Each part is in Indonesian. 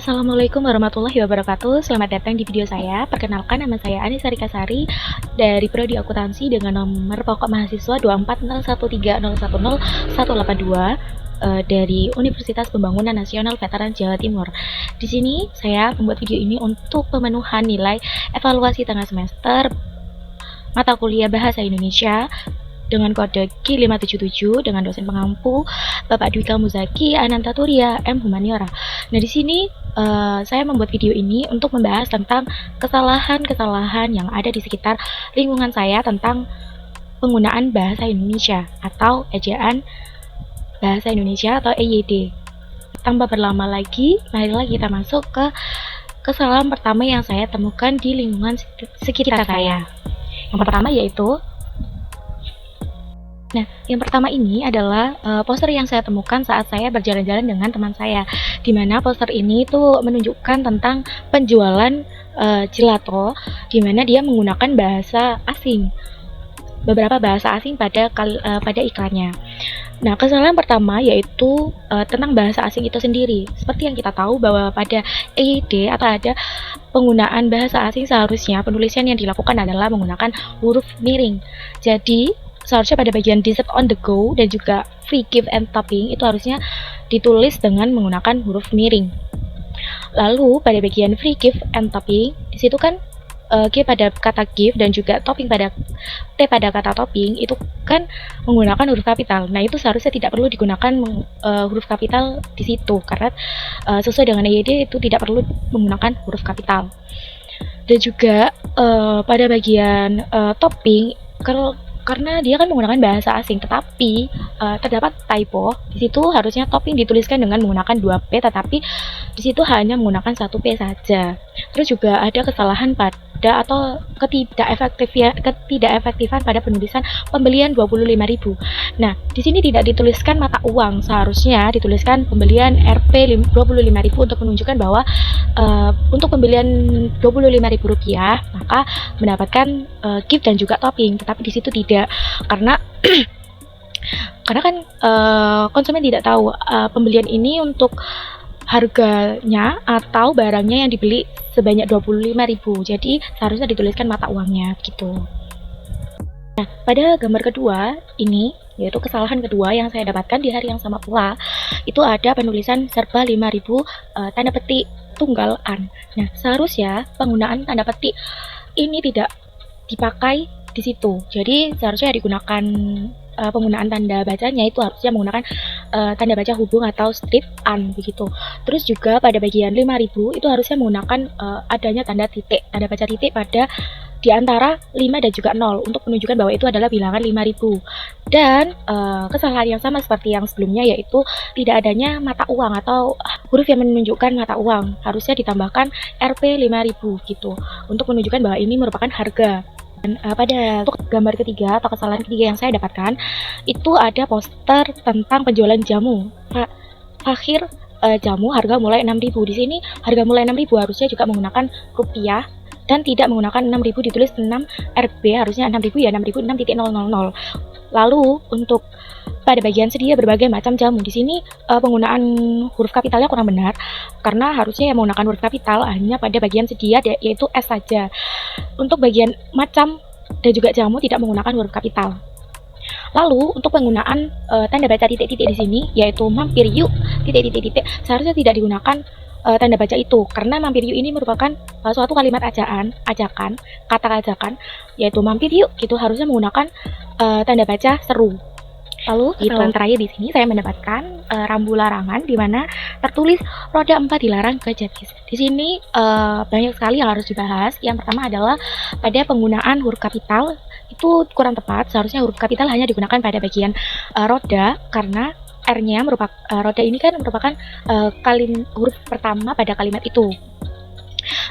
Assalamualaikum warahmatullahi wabarakatuh. Selamat datang di video saya. Perkenalkan, nama saya Anissa Rikasari dari Prodi Akuntansi dengan nomor pokok mahasiswa 24013010182 dari Universitas Pembangunan Nasional Veteran Jawa Timur. Di sini saya membuat video ini untuk pemenuhan nilai evaluasi tengah semester mata kuliah Bahasa Indonesia dengan kode Q577 dengan dosen pengampu Bapak Dwika Muzaki Anantaturia M Humaniora. Nah, di sini saya membuat video ini untuk membahas tentang kesalahan-kesalahan yang ada di sekitar lingkungan saya tentang penggunaan bahasa Indonesia atau ejaan bahasa Indonesia atau EYD. Tanpa berlama lagi, marilah kita masuk ke kesalahan pertama yang saya temukan di lingkungan sekitar saya. Yang pertama yaitu yang pertama ini adalah poster yang saya temukan saat saya berjalan-jalan dengan teman saya, di mana poster ini tuh menunjukkan tentang penjualan gelato, di mana dia menggunakan bahasa asing, beberapa bahasa asing pada iklannya. Nah, kesalahan pertama yaitu tentang bahasa asing itu sendiri. Seperti yang kita tahu bahwa pada EYD atau ada penggunaan bahasa asing, seharusnya penulisan yang dilakukan adalah menggunakan huruf miring. Jadi seharusnya pada bagian dessert on the go dan juga free gift and topping itu harusnya ditulis dengan menggunakan huruf miring. Lalu pada bagian free gift and topping, di situ kan G pada kata gift dan juga topping pada T pada kata topping itu kan menggunakan huruf kapital. Nah, itu seharusnya tidak perlu digunakan huruf kapital di situ karena sesuai dengan EYD itu tidak perlu menggunakan huruf kapital. Dan juga pada bagian topping, karena dia kan menggunakan bahasa asing, tetapi terdapat typo. Di situ harusnya topping dituliskan dengan menggunakan 2P, tetapi di situ hanya menggunakan 1P saja. Terus juga ada kesalahan pada atau ketidakefektifan pada penulisan pembelian 25.000. Nah, di sini tidak dituliskan mata uang, seharusnya dituliskan pembelian Rp 25.000 untuk menunjukkan bahwa untuk pembelian Rp25.000 maka mendapatkan gift dan juga topping, tetapi di situ tidak, karena kan konsumen tidak tahu pembelian ini untuk harganya atau barangnya yang dibeli sebanyak 25.000. Jadi seharusnya dituliskan mata uangnya gitu. Nah, pada gambar kedua ini, yaitu kesalahan kedua yang saya dapatkan di hari yang sama pula, itu ada penulisan serba 5.000 tanda petik tunggal an. Nah, seharusnya penggunaan tanda petik ini tidak dipakai di situ. Jadi seharusnya digunakan penggunaan tanda bacanya itu harusnya menggunakan tanda baca hubung atau strip an begitu. Terus juga pada bagian 5.000 itu harusnya menggunakan adanya tanda baca titik pada di antara 5 dan juga 0 untuk menunjukkan bahwa itu adalah bilangan 5.000. Dan kesalahan yang sama seperti yang sebelumnya yaitu tidak adanya mata uang atau huruf yang menunjukkan mata uang. Harusnya ditambahkan Rp 5.000 gitu untuk menunjukkan bahwa ini merupakan harga. Dan pada gambar ketiga atau kesalahan ketiga yang saya dapatkan itu ada poster tentang penjualan jamu Fakhir jamu harga mulai 6.000. Di sini harga mulai 6.000 harusnya juga menggunakan rupiah dan tidak menggunakan 6.000 ditulis 6 RB, harusnya 6.000 ya 6.000 6.000. Lalu untuk pada bagian sedia berbagai macam jamu, di sini penggunaan huruf kapitalnya kurang benar karena harusnya yang menggunakan huruf kapital hanya pada bagian sedia yaitu S saja. Untuk bagian macam dan juga jamu tidak menggunakan huruf kapital. Lalu untuk penggunaan tanda baca titik-titik di sini yaitu mampir yuk titik-titik seharusnya tidak digunakan tanda baca itu karena mampir yuk ini merupakan suatu kalimat ajakan, kata ajakan yaitu mampir yuk gitu, harusnya menggunakan tanda baca seru. Lalu kesalahan terakhir di sini saya mendapatkan rambu larangan di mana tertulis roda 4 dilarang ke Jatis. Di sini banyak sekali yang harus dibahas. Yang pertama adalah pada penggunaan huruf kapital itu kurang tepat. Seharusnya huruf kapital hanya digunakan pada bagian roda karena R-nya merupakan roda ini kan merupakan huruf pertama pada kalimat itu.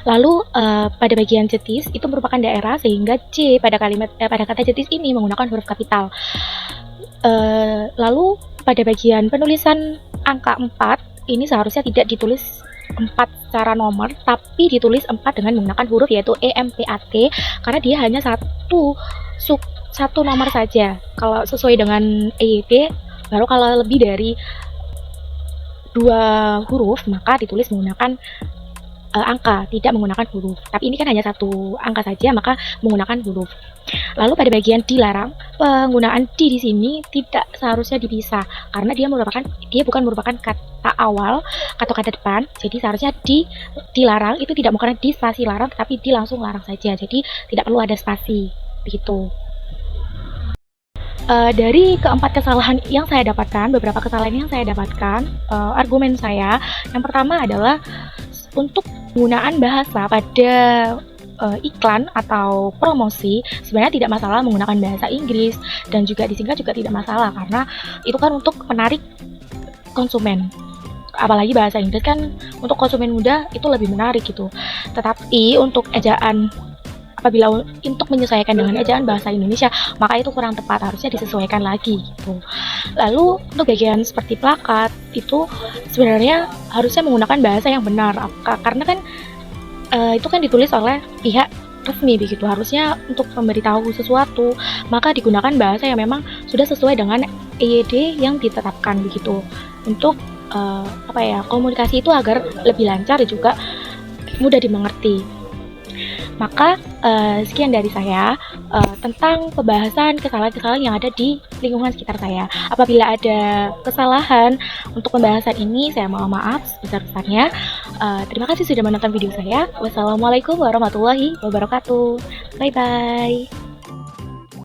Lalu pada bagian jetis itu merupakan daerah sehingga C pada kata jetis ini menggunakan huruf kapital. Lalu pada bagian penulisan angka 4 ini seharusnya tidak ditulis 4 secara nomor tapi ditulis 4 dengan menggunakan huruf yaitu EMPAT karena dia hanya satu nomor saja. Kalau sesuai dengan EYD, baru kalau lebih dari dua huruf, maka ditulis menggunakan angka, tidak menggunakan huruf. Tapi ini kan hanya satu angka saja, maka menggunakan huruf. Lalu pada bagian dilarang, penggunaan di sini tidak seharusnya dipisah karena dia bukan merupakan kata awal atau kata depan. Jadi seharusnya dilarang itu tidak menggunakan di spasi larang, tapi di langsung larang saja. Jadi tidak perlu ada spasi, begitu. Dari keempat kesalahan yang saya dapatkan, beberapa kesalahan yang saya dapatkan, argumen saya yang pertama adalah untuk penggunaan bahasa pada iklan atau promosi sebenarnya tidak masalah menggunakan bahasa Inggris, dan juga disingkat juga tidak masalah karena itu kan untuk menarik konsumen. Apalagi bahasa Inggris kan untuk konsumen muda itu lebih menarik gitu. Tetapi untuk ejaan, apabila untuk menyesuaikan dengan ejaan bahasa Indonesia, maka itu kurang tepat, harusnya disesuaikan lagi gitu. Lalu untuk bagian seperti plakat itu sebenarnya harusnya menggunakan bahasa yang benar, karena kan itu kan ditulis oleh pihak resmi begitu. Harusnya untuk memberitahu sesuatu maka digunakan bahasa yang memang sudah sesuai dengan EYD yang ditetapkan begitu. Untuk komunikasi itu agar lebih lancar dan juga mudah dimengerti. Maka sekian dari saya tentang pembahasan kesalahan-kesalahan yang ada di lingkungan sekitar saya. Apabila ada kesalahan untuk pembahasan ini, saya mohon maaf sebesar-besarnya. Terima kasih sudah menonton video saya. Wassalamualaikum warahmatullahi wabarakatuh. Bye-bye.